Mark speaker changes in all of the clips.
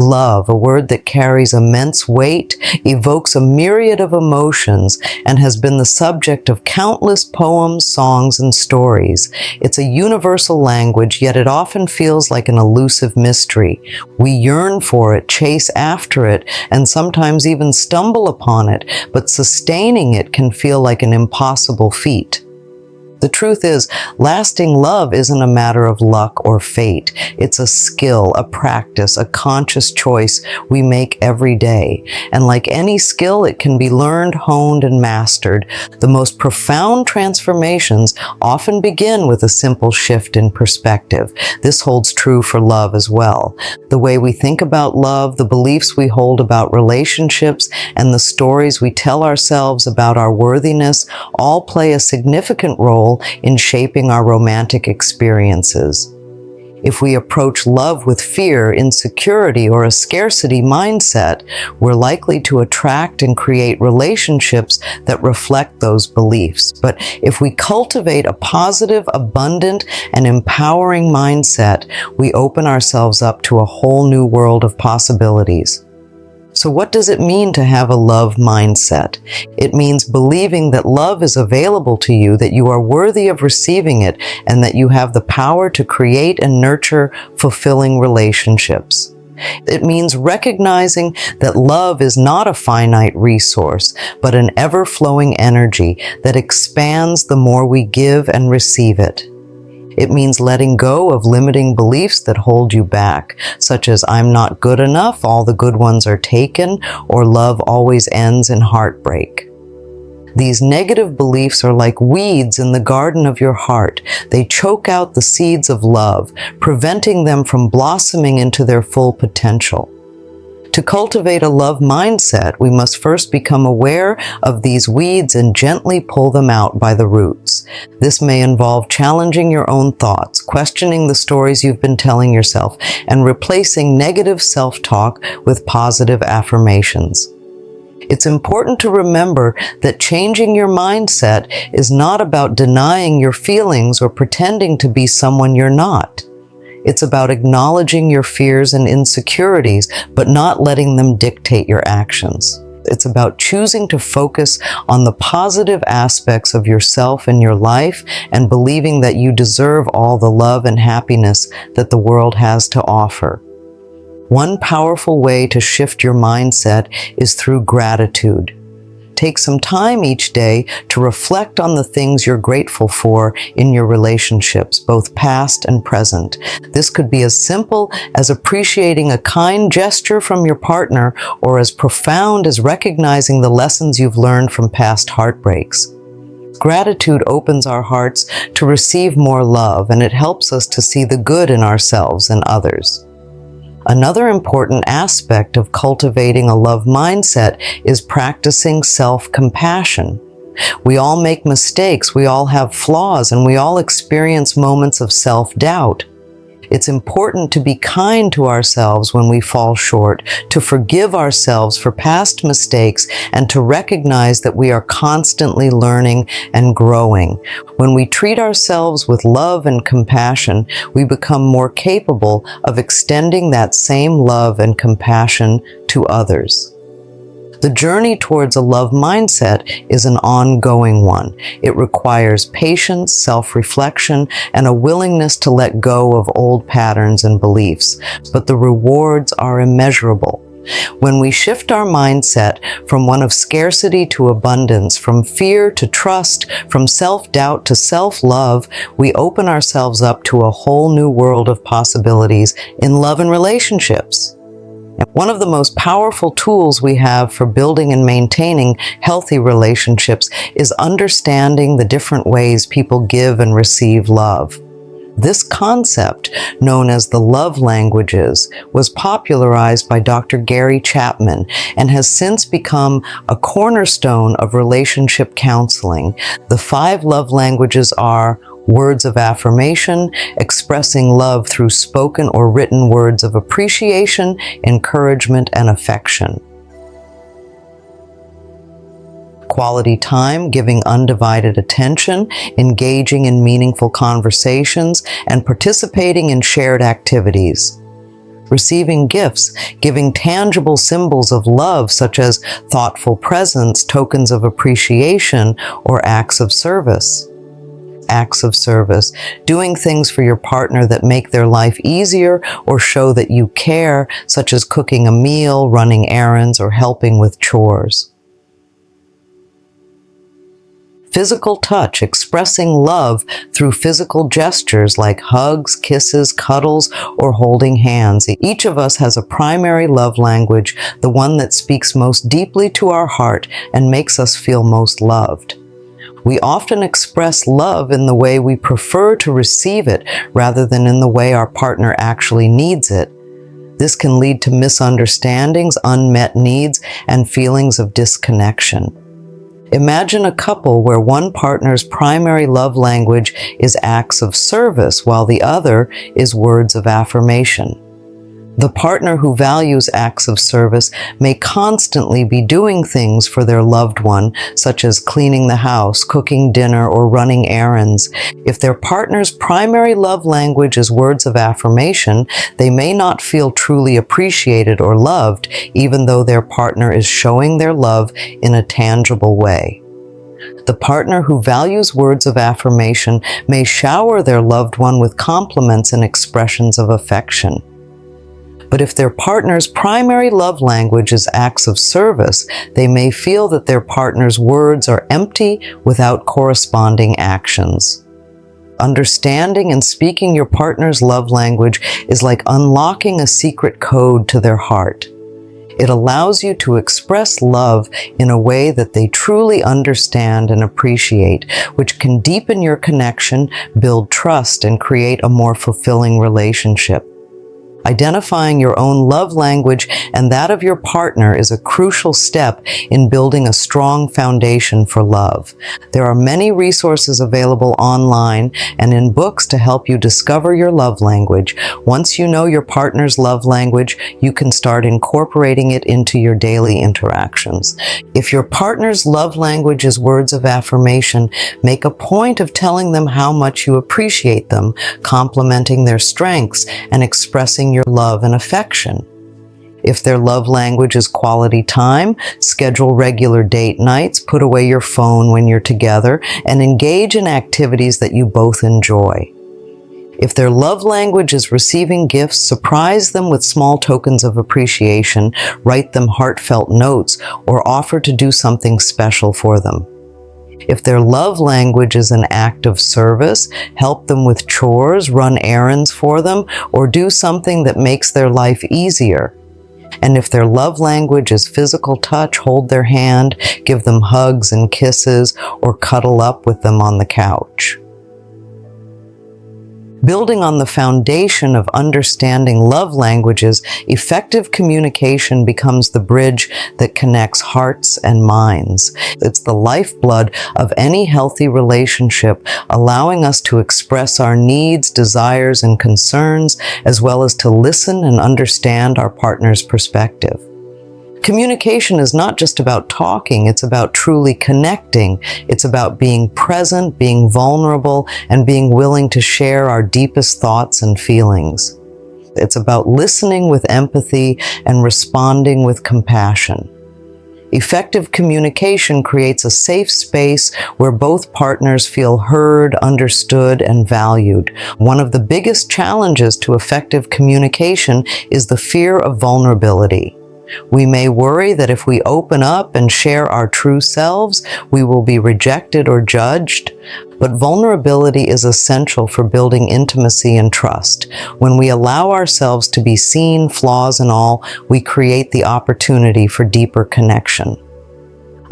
Speaker 1: Love, a word that carries immense weight, evokes a myriad of emotions, and has been the subject of countless poems, songs, and stories. It's a universal language, yet it often feels like an elusive mystery. We yearn for it, chase after it, and sometimes even stumble upon it, but sustaining it can feel like an impossible feat. The truth is, lasting love isn't a matter of luck or fate. It's a skill, a practice, a conscious choice we make every day. And like any skill, it can be learned, honed, and mastered. The most profound transformations often begin with a simple shift in perspective. This holds true for love as well. The way we think about love, the beliefs we hold about relationships, and the stories we tell ourselves about our worthiness all play a significant role in shaping our romantic experiences. If we approach love with fear, insecurity, or a scarcity mindset, we're likely to attract and create relationships that reflect those beliefs. But if we cultivate a positive, abundant, and empowering mindset, we open ourselves up to a whole new world of possibilities. So what does it mean to have a love mindset? It means believing that love is available to you, that you are worthy of receiving it, and that you have the power to create and nurture fulfilling relationships. It means recognizing that love is not a finite resource, but an ever-flowing energy that expands the more we give and receive it. It means letting go of limiting beliefs that hold you back, such as I'm not good enough, all the good ones are taken, or love always ends in heartbreak. These negative beliefs are like weeds in the garden of your heart. They choke out the seeds of love, preventing them from blossoming into their full potential. To cultivate a love mindset, we must first become aware of these weeds and gently pull them out by the roots. This may involve challenging your own thoughts, questioning the stories you've been telling yourself, and replacing negative self-talk with positive affirmations. It's important to remember that changing your mindset is not about denying your feelings or pretending to be someone you're not. It's about acknowledging your fears and insecurities, but not letting them dictate your actions. It's about choosing to focus on the positive aspects of yourself and your life and believing that you deserve all the love and happiness that the world has to offer. One powerful way to shift your mindset is through gratitude. Take some time each day to reflect on the things you're grateful for in your relationships, both past and present. This could be as simple as appreciating a kind gesture from your partner, or as profound as recognizing the lessons you've learned from past heartbreaks. Gratitude opens our hearts to receive more love, and it helps us to see the good in ourselves and others. Another important aspect of cultivating a love mindset is practicing self-compassion. We all make mistakes, we all have flaws, and we all experience moments of self-doubt. It's important to be kind to ourselves when we fall short, to forgive ourselves for past mistakes, and to recognize that we are constantly learning and growing. When we treat ourselves with love and compassion, we become more capable of extending that same love and compassion to others. The journey towards a love mindset is an ongoing one. It requires patience, self-reflection, and a willingness to let go of old patterns and beliefs. But the rewards are immeasurable. When we shift our mindset from one of scarcity to abundance, from fear to trust, from self-doubt to self-love, we open ourselves up to a whole new world of possibilities in love and relationships. One of the most powerful tools we have for building and maintaining healthy relationships is understanding the different ways people give and receive love. This concept, known as the love languages, was popularized by Dr. Gary Chapman and has since become a cornerstone of relationship counseling. The 5 love languages are words of affirmation, expressing love through spoken or written words of appreciation, encouragement, and affection. Quality time, giving undivided attention, engaging in meaningful conversations, and participating in shared activities. receiving gifts, giving tangible symbols of love such as thoughtful presents, tokens of appreciation, or acts of service. Acts of service, doing things for your partner that make their life easier or show that you care, such as cooking a meal, running errands, or helping with chores. Physical touch, expressing love through physical gestures like hugs, kisses, cuddles, or holding hands. Each of us has a primary love language, the one that speaks most deeply to our heart and makes us feel most loved. We often express love in the way we prefer to receive it rather than in the way our partner actually needs it. This can lead to misunderstandings, unmet needs, and feelings of disconnection. Imagine a couple where one partner's primary love language is acts of service while the other is words of affirmation. The partner who values acts of service may constantly be doing things for their loved one, such as cleaning the house, cooking dinner, or running errands. If their partner's primary love language is words of affirmation, they may not feel truly appreciated or loved, even though their partner is showing their love in a tangible way. The partner who values words of affirmation may shower their loved one with compliments and expressions of affection. But if their partner's primary love language is acts of service, they may feel that their partner's words are empty without corresponding actions. Understanding and speaking your partner's love language is like unlocking a secret code to their heart. It allows you to express love in a way that they truly understand and appreciate, which can deepen your connection, build trust, and create a more fulfilling relationship. Identifying your own love language and that of your partner is a crucial step in building a strong foundation for love. There are many resources available online and in books to help you discover your love language. Once you know your partner's love language, you can start incorporating it into your daily interactions. If your partner's love language is words of affirmation, make a point of telling them how much you appreciate them, complimenting their strengths, and expressing your love and affection. If their love language is quality time, schedule regular date nights, put away your phone when you're together, and engage in activities that you both enjoy. If their love language is receiving gifts, surprise them with small tokens of appreciation, write them heartfelt notes, or offer to do something special for them. If their love language is an act of service, help them with chores, run errands for them, or do something that makes their life easier. And if their love language is physical touch, hold their hand, give them hugs and kisses, or cuddle up with them on the couch. Building on the foundation of understanding love languages, effective communication becomes the bridge that connects hearts and minds. It's the lifeblood of any healthy relationship, allowing us to express our needs, desires, and concerns, as well as to listen and understand our partner's perspective. Communication is not just about talking, it's about truly connecting. It's about being present, being vulnerable, and being willing to share our deepest thoughts and feelings. It's about listening with empathy and responding with compassion. Effective communication creates a safe space where both partners feel heard, understood, and valued. One of the biggest challenges to effective communication is the fear of vulnerability. We may worry that if we open up and share our true selves, we will be rejected or judged. But vulnerability is essential for building intimacy and trust. When we allow ourselves to be seen, flaws and all, we create the opportunity for deeper connection.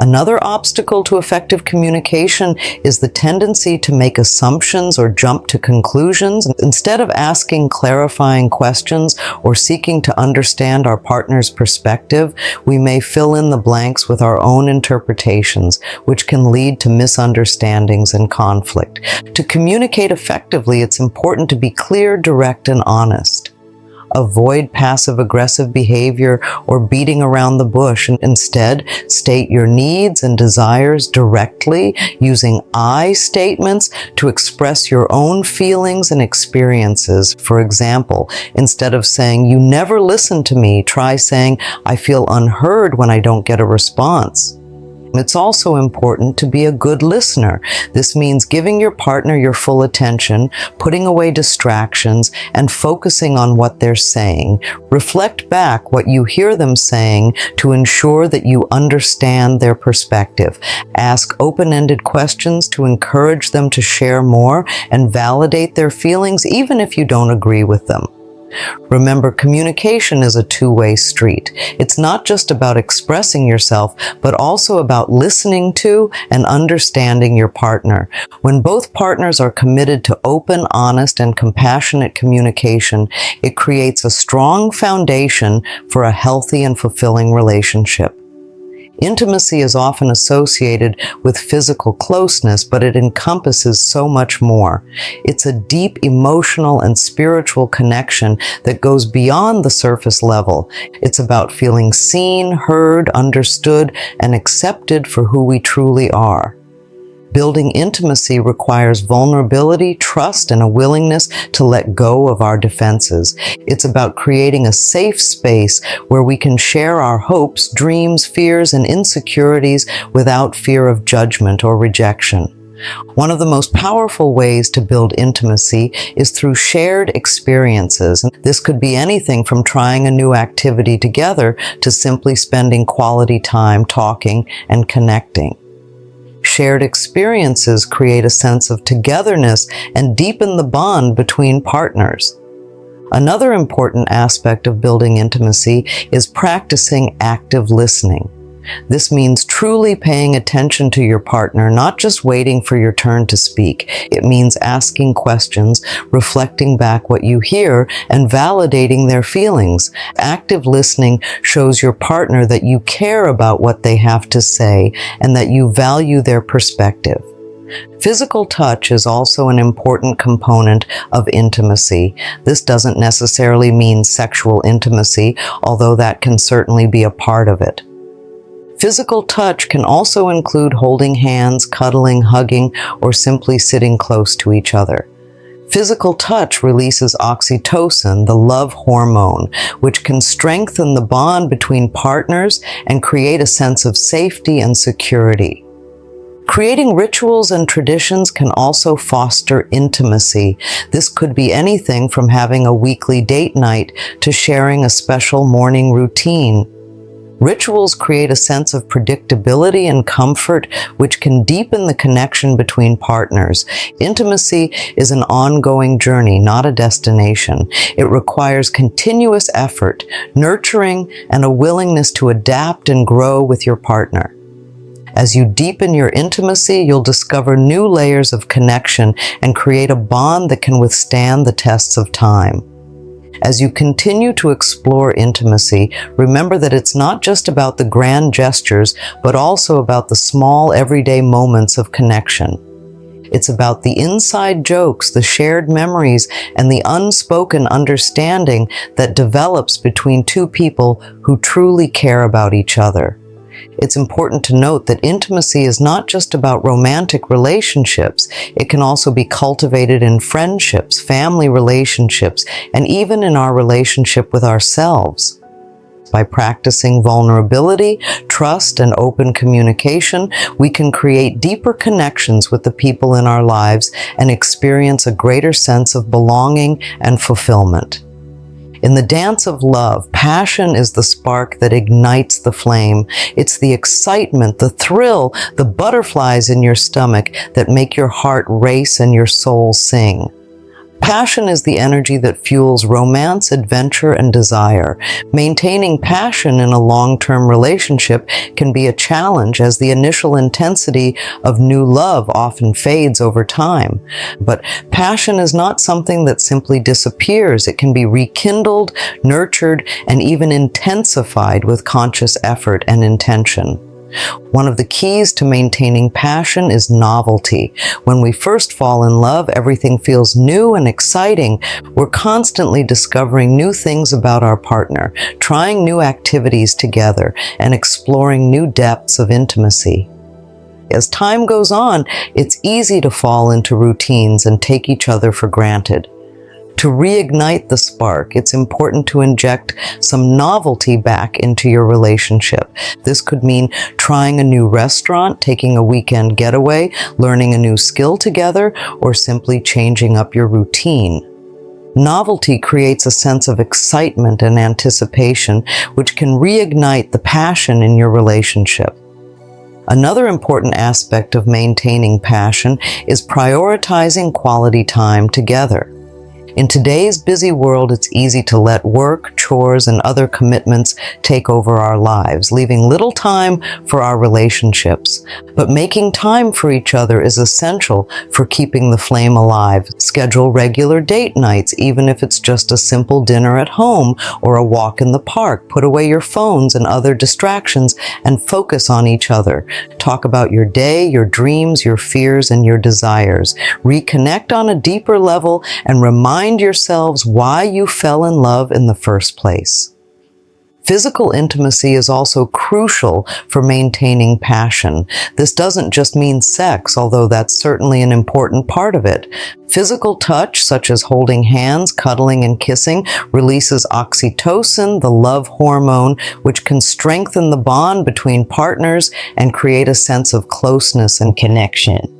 Speaker 1: Another obstacle to effective communication is the tendency to make assumptions or jump to conclusions. Instead of asking clarifying questions or seeking to understand our partner's perspective, we may fill in the blanks with our own interpretations, which can lead to misunderstandings and conflict. To communicate effectively, it's important to be clear, direct, and honest. Avoid passive-aggressive behavior or beating around the bush, and instead state your needs and desires directly using I statements to express your own feelings and experiences. For example, instead of saying, "You never listen to me," try saying, "I feel unheard when I don't get a response." It's also important to be a good listener. This means giving your partner your full attention, putting away distractions, and focusing on what they're saying. Reflect back what you hear them saying to ensure that you understand their perspective. Ask open-ended questions to encourage them to share more and validate their feelings even if you don't agree with them. Remember, communication is a two-way street. It's not just about expressing yourself, but also about listening to and understanding your partner. When both partners are committed to open, honest, and compassionate communication, it creates a strong foundation for a healthy and fulfilling relationship. Intimacy is often associated with physical closeness, but it encompasses so much more. It's a deep emotional and spiritual connection that goes beyond the surface level. It's about feeling seen, heard, understood, and accepted for who we truly are. Building intimacy requires vulnerability, trust, and a willingness to let go of our defenses. It's about creating a safe space where we can share our hopes, dreams, fears, and insecurities without fear of judgment or rejection. One of the most powerful ways to build intimacy is through shared experiences. This could be anything from trying a new activity together to simply spending quality time talking and connecting. Shared experiences create a sense of togetherness and deepen the bond between partners. Another important aspect of building intimacy is practicing active listening. This means truly paying attention to your partner, not just waiting for your turn to speak. It means asking questions, reflecting back what you hear, and validating their feelings. Active listening shows your partner that you care about what they have to say and that you value their perspective. Physical touch is also an important component of intimacy. This doesn't necessarily mean sexual intimacy, although that can certainly be a part of it. Physical touch can also include holding hands, cuddling, hugging, or simply sitting close to each other. Physical touch releases oxytocin, the love hormone, which can strengthen the bond between partners and create a sense of safety and security. Creating rituals and traditions can also foster intimacy. This could be anything from having a weekly date night to sharing a special morning routine. Rituals create a sense of predictability and comfort, which can deepen the connection between partners. Intimacy is an ongoing journey, not a destination. It requires continuous effort, nurturing, and a willingness to adapt and grow with your partner. As you deepen your intimacy, you'll discover new layers of connection and create a bond that can withstand the tests of time. As you continue to explore intimacy, remember that it's not just about the grand gestures, but also about the small, everyday moments of connection. It's about the inside jokes, the shared memories, and the unspoken understanding that develops between two people who truly care about each other. It's important to note that intimacy is not just about romantic relationships. It can also be cultivated in friendships, family relationships, and even in our relationship with ourselves. By practicing vulnerability, trust, and open communication, we can create deeper connections with the people in our lives and experience a greater sense of belonging and fulfillment. In the dance of love, passion is the spark that ignites the flame. It's the excitement, the thrill, the butterflies in your stomach that make your heart race and your soul sing. Passion is the energy that fuels romance, adventure, and desire. Maintaining passion in a long-term relationship can be a challenge, as the initial intensity of new love often fades over time. But passion is not something that simply disappears. It can be rekindled, nurtured, and even intensified with conscious effort and intention. One of the keys to maintaining passion is novelty. When we first fall in love, everything feels new and exciting. We're constantly discovering new things about our partner, trying new activities together, and exploring new depths of intimacy. As time goes on, it's easy to fall into routines and take each other for granted. To reignite the spark, it's important to inject some novelty back into your relationship. This could mean trying a new restaurant, taking a weekend getaway, learning a new skill together, or simply changing up your routine. Novelty creates a sense of excitement and anticipation, which can reignite the passion in your relationship. Another important aspect of maintaining passion is prioritizing quality time together. In today's busy world, it's easy to let work, chores, and other commitments take over our lives, leaving little time for our relationships. But making time for each other is essential for keeping the flame alive. Schedule regular date nights, even if it's just a simple dinner at home or a walk in the park. Put away your phones and other distractions and focus on each other. Talk about your day, your dreams, your fears, and your desires. Reconnect on a deeper level and remind yourselves why you fell in love in the first place. Physical intimacy is also crucial for maintaining passion. This doesn't just mean sex, although that's certainly an important part of it. Physical touch, such as holding hands, cuddling, and kissing, releases oxytocin, the love hormone, which can strengthen the bond between partners and create a sense of closeness and connection.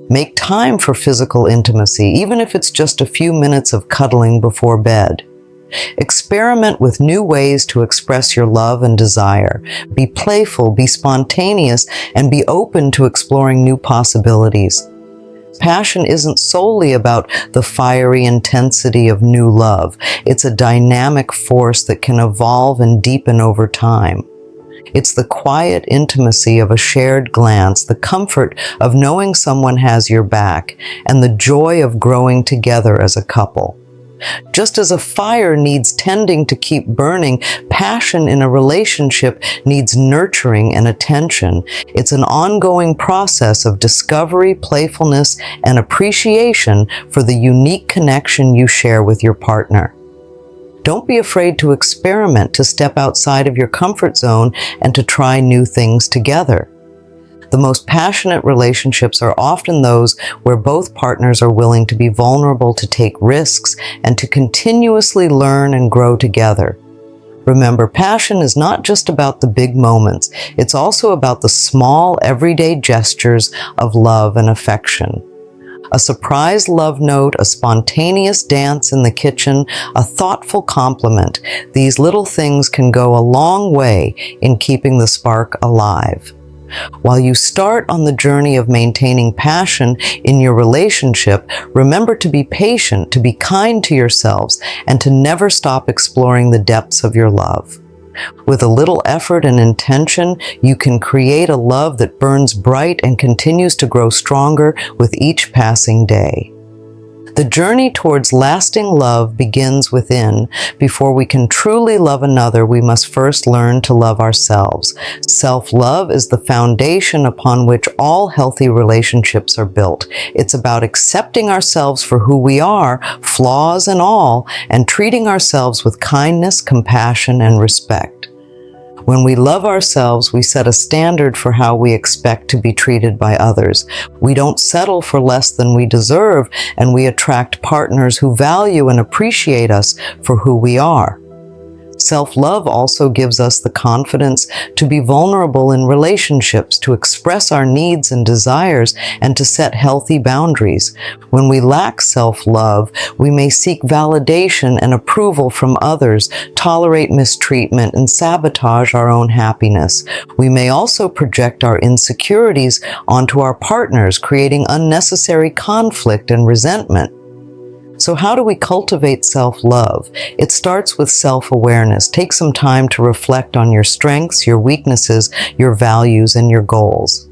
Speaker 1: Make time for physical intimacy, even if it's just a few minutes of cuddling before bed. Experiment with new ways to express your love and desire. Be playful, be spontaneous, and be open to exploring new possibilities. Passion isn't solely about the fiery intensity of new love. It's a dynamic force that can evolve and deepen over time. It's the quiet intimacy of a shared glance, the comfort of knowing someone has your back, and the joy of growing together as a couple. Just as a fire needs tending to keep burning, passion in a relationship needs nurturing and attention. It's an ongoing process of discovery, playfulness, and appreciation for the unique connection you share with your partner. Don't be afraid to experiment, to step outside of your comfort zone, and to try new things together. The most passionate relationships are often those where both partners are willing to be vulnerable, to take risks, and to continuously learn and grow together. Remember, passion is not just about the big moments. It's also about the small, everyday gestures of love and affection. A surprise love note, a spontaneous dance in the kitchen, a thoughtful compliment. These little things can go a long way in keeping the spark alive. While you start on the journey of maintaining passion in your relationship, remember to be patient, to be kind to yourselves, and to never stop exploring the depths of your love. With a little effort and intention, you can create a love that burns bright and continues to grow stronger with each passing day. The journey towards lasting love begins within. Before we can truly love another, we must first learn to love ourselves. Self-love is the foundation upon which all healthy relationships are built. It's about accepting ourselves for who we are, flaws and all, and treating ourselves with kindness, compassion, and respect. When we love ourselves, we set a standard for how we expect to be treated by others. We don't settle for less than we deserve, and we attract partners who value and appreciate us for who we are. Self-love also gives us the confidence to be vulnerable in relationships, to express our needs and desires, and to set healthy boundaries. When we lack self-love, we may seek validation and approval from others, tolerate mistreatment, and sabotage our own happiness. We may also project our insecurities onto our partners, creating unnecessary conflict and resentment. So how do we cultivate self-love? It starts with self-awareness. Take some time to reflect on your strengths, your weaknesses, your values, and your goals.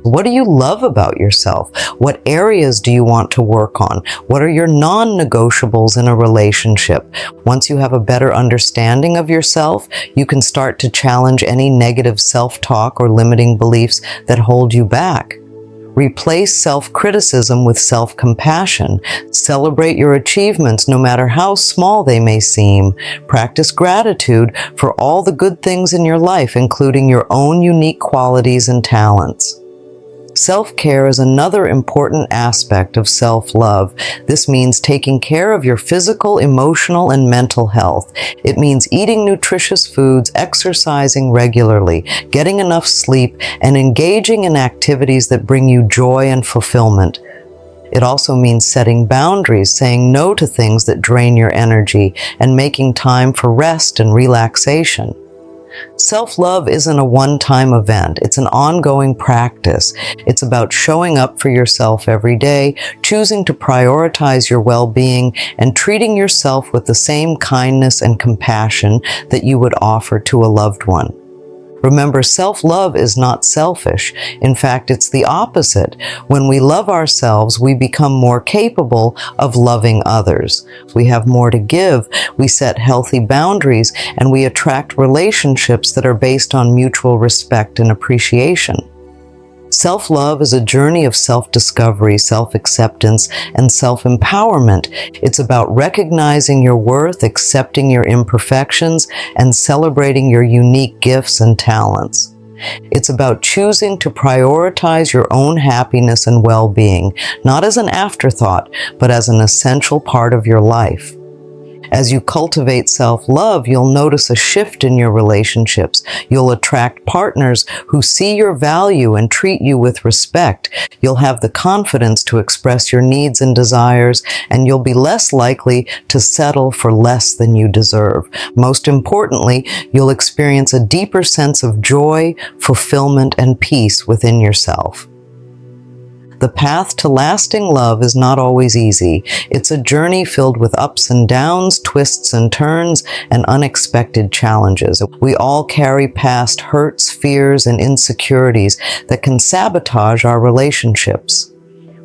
Speaker 1: What do you love about yourself? What areas do you want to work on? What are your non-negotiables in a relationship? Once you have a better understanding of yourself, you can start to challenge any negative self-talk or limiting beliefs that hold you back. Replace self-criticism with self-compassion. Celebrate your achievements no matter how small they may seem. Practice gratitude for all the good things in your life, including your own unique qualities and talents. Self-care is another important aspect of self-love. This means taking care of your physical, emotional, and mental health. It means eating nutritious foods, exercising regularly, getting enough sleep, and engaging in activities that bring you joy and fulfillment. It also means setting boundaries, saying no to things that drain your energy, and making time for rest and relaxation. Self-love isn't a one-time event. It's an ongoing practice. It's about showing up for yourself every day, choosing to prioritize your well-being, and treating yourself with the same kindness and compassion that you would offer to a loved one. Remember, self-love is not selfish. In fact, it's the opposite. When we love ourselves, we become more capable of loving others. We have more to give, we set healthy boundaries, and we attract relationships that are based on mutual respect and appreciation. Self-love is a journey of self-discovery, self-acceptance, and self-empowerment. It's about recognizing your worth, accepting your imperfections, and celebrating your unique gifts and talents. It's about choosing to prioritize your own happiness and well-being, not as an afterthought, but as an essential part of your life. As you cultivate self-love, you'll notice a shift in your relationships. You'll attract partners who see your value and treat you with respect. You'll have the confidence to express your needs and desires, and you'll be less likely to settle for less than you deserve. Most importantly, you'll experience a deeper sense of joy, fulfillment, and peace within yourself. The path to lasting love is not always easy. It's a journey filled with ups and downs, twists and turns, and unexpected challenges. We all carry past hurts, fears, and insecurities that can sabotage our relationships.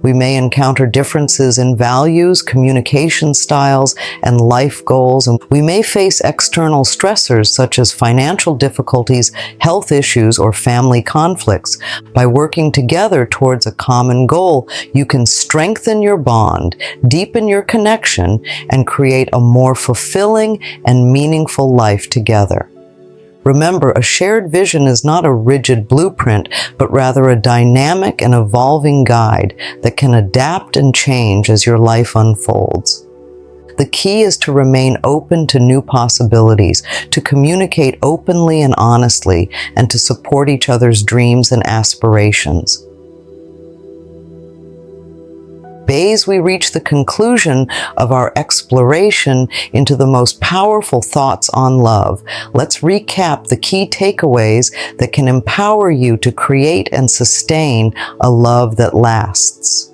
Speaker 1: We may encounter differences in values, communication styles, and life goals, and we may face external stressors such as financial difficulties, health issues, or family conflicts. By working together towards a common goal, you can strengthen your bond, deepen your connection, and create a more fulfilling and meaningful life together. Remember, a shared vision is not a rigid blueprint, but rather a dynamic and evolving guide that can adapt and change as your life unfolds. The key is to remain open to new possibilities, to communicate openly and honestly, and to support each other's dreams and aspirations. As we reach the conclusion of our exploration into the most powerful thoughts on love, let's recap the key takeaways that can empower you to create and sustain a love that lasts.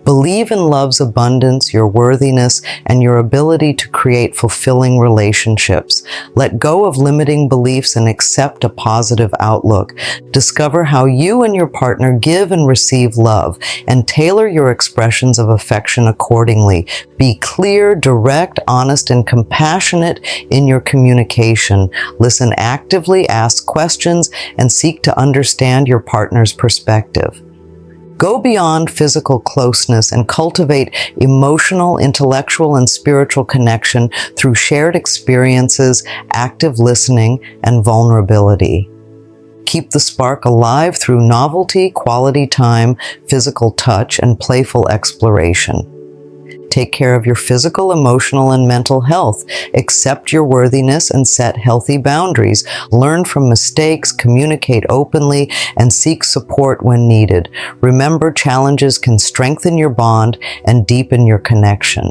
Speaker 1: Believe in love's abundance, your worthiness, and your ability to create fulfilling relationships. Let go of limiting beliefs and accept a positive outlook. Discover how you and your partner give and receive love, and tailor your expressions of affection accordingly. Be clear, direct, honest, and compassionate in your communication. Listen actively, ask questions, and seek to understand your partner's perspective. Go beyond physical closeness and cultivate emotional, intellectual, and spiritual connection through shared experiences, active listening, and vulnerability. Keep the spark alive through novelty, quality time, physical touch, and playful exploration. Take care of your physical, emotional, and mental health. Accept your worthiness and set healthy boundaries. Learn from mistakes, communicate openly, and seek support when needed. Remember, challenges can strengthen your bond and deepen your connection.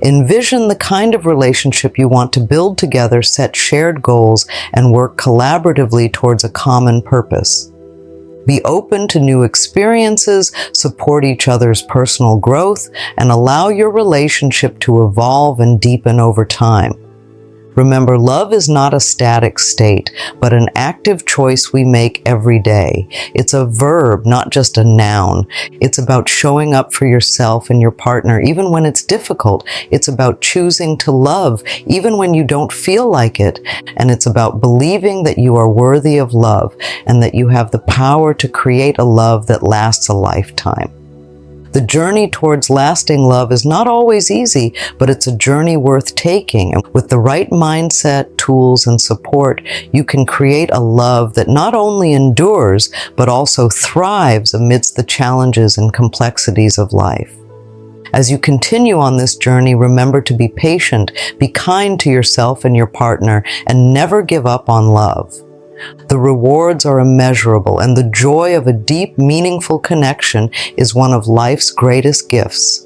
Speaker 1: Envision the kind of relationship you want to build together, set shared goals, and work collaboratively towards a common purpose. Be open to new experiences, support each other's personal growth, and allow your relationship to evolve and deepen over time. Remember, love is not a static state, but an active choice we make every day. It's a verb, not just a noun. It's about showing up for yourself and your partner, even when it's difficult. It's about choosing to love, even when you don't feel like it. And it's about believing that you are worthy of love and that you have the power to create a love that lasts a lifetime. The journey towards lasting love is not always easy, but it's a journey worth taking. And with the right mindset, tools, and support, you can create a love that not only endures, but also thrives amidst the challenges and complexities of life. As you continue on this journey, remember to be patient, be kind to yourself and your partner, and never give up on love. The rewards are immeasurable, and the joy of a deep, meaningful connection is one of life's greatest gifts.